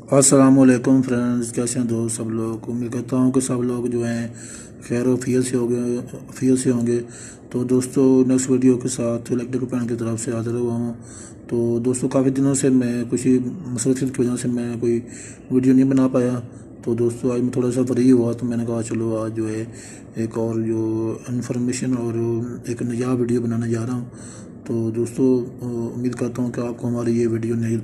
अस्सलामुअलैकुम फ्रेंड्स, कैसे हैं दोस्त सब लोग। उम्मीद करता हूँ कि सब लोग जो हैं खैर अफियत से होंगे। तो दोस्तों, नेक्स्ट वीडियो के साथ इलेक्ट्रिक पैन की तरफ से हाजिर हुआ हूँ। तो दोस्तों, काफ़ी दिनों से मैं कुछ मसरूफियत की वजह से मैं कोई वीडियो नहीं बना पाया। तो दोस्तों, आज मैं थोड़ा सा फ्री हुआ तो मैंने कहा चलो आज जो है एक और जो इन्फॉर्मेशन और एक नया वीडियो बनाने जा रहा हूँ। तो दोस्तों, उम्मीद करता हूँ कि आपको हमारी ये वीडियो नहीं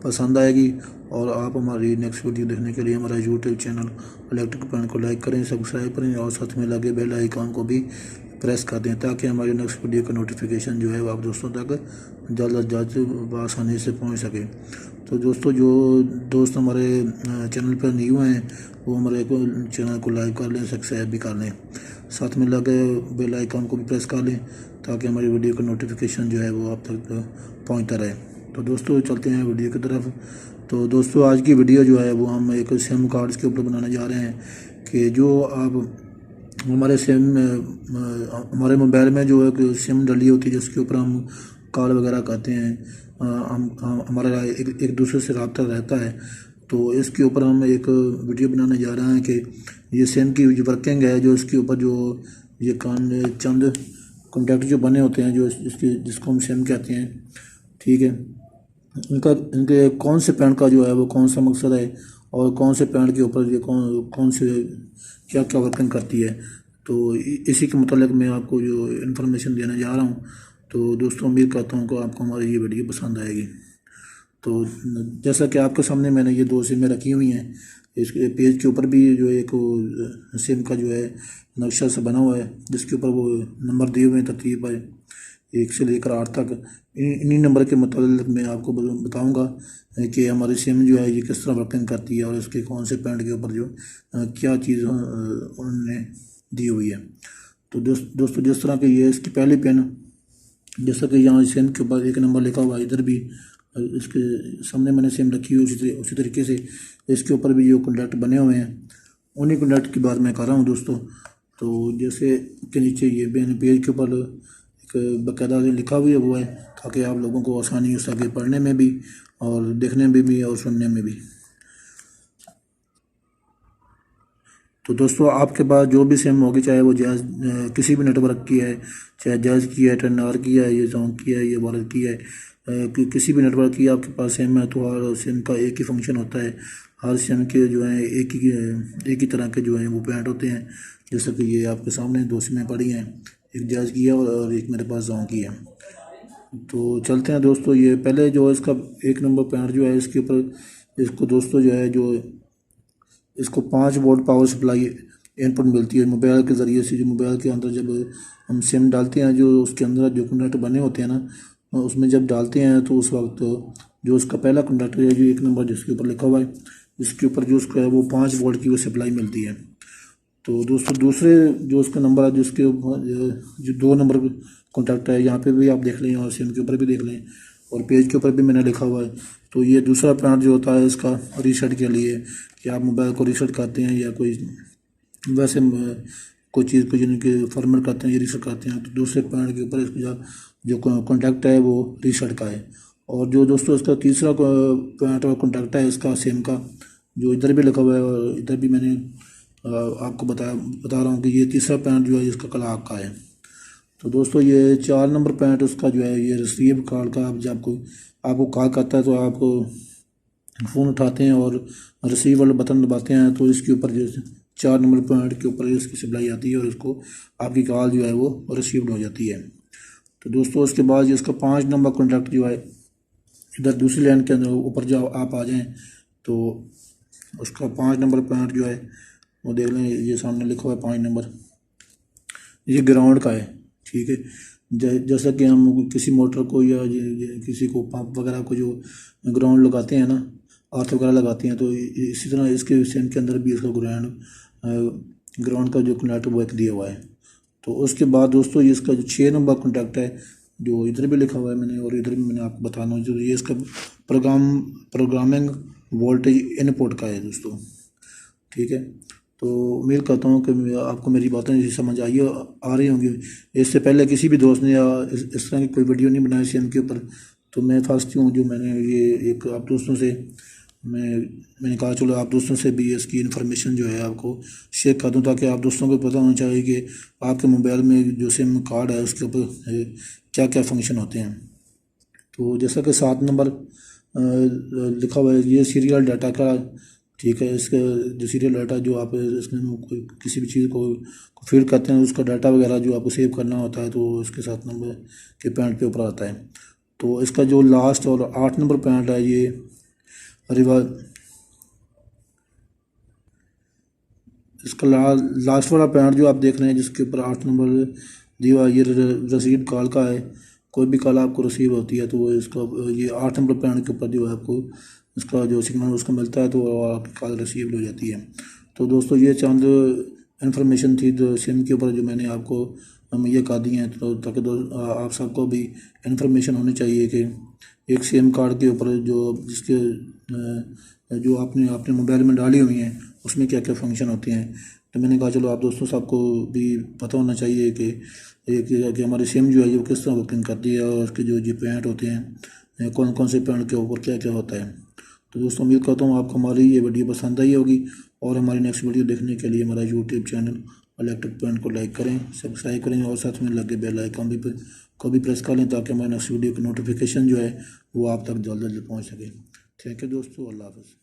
पसंद आएगी। और आप हमारी नेक्स्ट वीडियो देखने के लिए हमारा यूट्यूब चैनल इलेक्ट्रिक पैन को लाइक करें, सब्सक्राइब करें और साथ में लगे बेल आइकन को भी प्रेस कर दें, ताकि हमारी नेक्स्ट वीडियो का नोटिफिकेशन जो है वो आप दोस्तों तक जल्द अज जल्द बआसानी से पहुंच सके। तो दोस्तों, जो दोस्त हमारे चैनल पर न्यू हैं वो हमारे चैनल को लाइक कर लें, सब्सक्राइब भी कर लें, साथ में लगे बेल आइकन को भी प्रेस कर लें, ताकि हमारी वीडियो का नोटिफिकेशन जो है वो आप तक पहुंचता रहे। तो दोस्तों, चलते हैं वीडियो की तरफ। तो दोस्तों, आज की वीडियो जो है वो हम एक सिम कार्ड्स के ऊपर बनाने जा रहे हैं कि जो आप हमारे मोबाइल में जो है सिम डली होती है जिसके ऊपर हम कॉल वगैरह करते हैं, हमारा एक दूसरे से रब्ता रहता है। तो इसके ऊपर हम एक वीडियो बनाने जा रहे हैं कि ये सिम की जो वर्किंग है, जो इसके ऊपर जो ये चंद कॉन्टैक्ट जो बने होते हैं, जो जिसको हम सिम कहते हैं, ठीक है। इनके कौन से पैंट का जो है वो कौन सा मकसद है और कौन से पैंट के ऊपर ये कौन कौन से क्या क्या वर्किंग करती है। तो इसी के मतलब मैं आपको जो इन्फॉर्मेशन देने जा रहा हूँ। तो दोस्तों, उम्मीद करता हूँ कि आपको हमारी ये वीडियो पसंद आएगी। तो जैसा कि आपके सामने मैंने ये दो सिमें रखी हुई हैं, इसके पेज के ऊपर भी जो एक सिम का जो है नक्शा सा बना हुआ है, जिसके ऊपर वो नंबर दिए हुए हैं तरतीब है 1 से लेकर 8 तक। इन्हीं नंबर के मतलब मैं आपको बताऊंगा कि हमारी सिम जो है ये किस तरह वर्किंग करती है और इसके कौन से पैंट के ऊपर जो क्या चीज़ उन्होंने दी हुई है। तो दोस्तों, जिस तरह की ये इसकी पहली पेन, जैसा कि यहाँ सिम के ऊपर एक नंबर लिखा हुआ है, इधर भी इसके सामने मैंने सिम रखी हुई उसी तरीके से इसके ऊपर भी जो कॉन्टैक्ट बने हुए हैं, उन्हीं कॉन्टैक्ट की बात मैं कर रहा हूँ दोस्तों। तो जैसे के नीचे ये पेज के ऊपर एक बाकायदा जो लिखा हुआ है वो है, ताकि आप लोगों को आसानी हो सके पढ़ने में भी और देखने में भी और सुनने में भी। तो दोस्तों, आपके पास जो भी सिम होगी, चाहे वो जैज़ किसी भी नेटवर्क की है, चाहे जैज़ की है, टेनआर की है, ये जोंक की है, ये भारत की है, किसी भी नेटवर्क की आपके पास सिम है, तो हर सिम का एक ही फंक्शन होता है। हर सिम के जो है एक ही तरह के जो है वो पैंट होते हैं। जैसे कि ये आपके सामने दो सिमें पड़ी हैं, एक जैज़ की है और एक मेरे पास जोंक की है। तो चलते हैं दोस्तों, ये पहले जो है इसका 1 नंबर पैंट जो है इसके ऊपर इसको दोस्तों जो है जो इसको 5 वोल्ट पावर सप्लाई इनपुट मिलती है मोबाइल के ज़रिए से। जो मोबाइल के अंदर जब हम सिम डालते हैं, जो उसके अंदर जो कॉन्टैक्ट बने होते हैं ना, उसमें जब डालते हैं तो उस वक्त जो उसका पहला कॉन्टैक्ट है, जो 1 नंबर जिसके ऊपर लिखा हुआ है, इसके ऊपर जो उसका है वो 5 वोल्ट की वो सप्लाई मिलती है। तो दोस्तों, दूसरे जो उसका नंबर है, जिसके जो 2 नंबर कॉन्टैक्ट है, यहाँ पे भी आप देख लें और सिम के ऊपर भी देख लें और पेज के ऊपर भी मैंने लिखा हुआ है। तो ये दूसरा पैंट जो होता है इसका रीसेट के लिए, कि आप मोबाइल को रीसेट करते हैं या कोई वैसे कोई चीज़ को जिनके फॉर्मेट करते हैं, ये रीसेट करते हैं, तो दूसरे पैंट के ऊपर इसका जो कॉन्टैक्ट है वो रीसेट का है। और जो दोस्तों इसका तीसरा पैंट और कॉन्टैक्ट है इसका सिम का, जो इधर भी लिखा हुआ है और इधर भी मैंने आपको बता रहा हूँ कि ये तीसरा पैंट जो है इसका क्लॉक का है। तो दोस्तों, ये 4 नंबर पैंट उसका जो है ये रिसीव कॉल का, आप जब आपको कॉल करता है तो आपको फ़ोन उठाते हैं और रिसीव वाला बटन दबाते हैं, तो इसके ऊपर जो 4 नंबर पॉइंट के ऊपर इसकी सप्लाई आती है और इसको आपकी कॉल जो है वो रिसीव्ड हो जाती है। तो दोस्तों, उसके बाद इसका 5 नंबर कॉन्टैक्ट जो है इधर दूसरी लाइन के अंदर ऊपर जो आप आ जाएं, तो उसका 5 नंबर पॉइंट जो है वो देख लें, ये सामने लिखा हुआ है 5 नंबर, ये ग्राउंड का है, ठीक है। जैसा कि हम किसी मोटर को या किसी को पंप वगैरह को जो ग्राउंड लगाते हैं ना, अर्थ वगैरह लगाते हैं, तो इसी तरह इसके सिम के अंदर भी इसका ग्राउंड का जो कॉन्टैक्ट वो एक दिया हुआ है। तो उसके बाद दोस्तों, ये इसका जो 6 नंबर कॉन्टैक्ट है, जो इधर भी लिखा हुआ है मैंने और इधर भी मैंने आपको बताना जो ये इसका प्रोग्रामिंग वोल्टेज इनपुट का है दोस्तों, ठीक है। तो उम्मीद करता हूँ कि आपको मेरी बातें समझ आ रही होंगी। इससे पहले किसी भी दोस्त ने या इस तरह की कोई वीडियो नहीं बनाई सिम के ऊपर, तो मैं फर्स्ट हूँ जो मैंने ये एक आप दोस्तों से मैंने कहा चलो आप दोस्तों से भी इसकी इन्फॉर्मेशन जो है आपको शेयर कर दूँ, ताकि आप दोस्तों को पता होना चाहिए कि आपके मोबाइल में जो सिम कार्ड है उसके ऊपर क्या क्या फंक्शन होते हैं। तो जैसा कि 7 नंबर लिखा हुआ है, ये सीरियल डाटा का, ठीक है, इसका जो सीरियल डाटा जो आप इसमें कोई किसी भी चीज़ को फीड करते हैं उसका डाटा वगैरह जो आपको सेव करना होता है तो इसके 7 नंबर के पैंट पे ऊपर आता है। तो इसका जो लास्ट और 8 नंबर पैंट है ये रिवा इसका लास्ट वाला पैंट जो आप देख रहे हैं जिसके ऊपर 8 नंबर दिया, ये रसीद कॉल का है। कोई भी कॉल आपको रिसीव होती है तो वो इसका ये 8 नंबर पैंट के ऊपर जो है आपको इसका जो सिग्नल उसका मिलता है तो आपकी कॉल रिसीव हो जाती है। तो दोस्तों ये चंद इन्फॉर्मेशन थी जो सिम के ऊपर जो मैंने आपको मुहैया कर दी हैं, तो ताकि आप सबको भी इन्फॉर्मेशन होनी चाहिए कि एक सिम कार्ड के ऊपर जो जिसके जो आपने अपने मोबाइल में डाली हुई हैं उसमें क्या क्या फंक्शन होते हैं। तो मैंने कहा चलो आप दोस्तों सबको भी पता होना चाहिए कि हमारी सिम जो है वो किस तरह वर्किंग करती है और उसके जो जी पैंट होते हैं कौन कौन से पैंट के ऊपर क्या क्या होता है। तो दोस्तों उम्मीद करता हूँ आपको हमारी ये वीडियो पसंद आई होगी, और हमारी नेक्स्ट वीडियो देखने के लिए हमारा यूट्यूब चैनल इलेक्ट्रिक पॉइंट को लाइक करें, सब्सक्राइब करें और साथ में लगे बेल आइकन को भी प्रेस कर लें ताकि हमारे नेक्स्ट वीडियो की नोटिफिकेशन जो है वो आप तक जल्द जल्द पहुँच सके। थैंक यू दोस्तों, अल्लाह हाफ़िज़।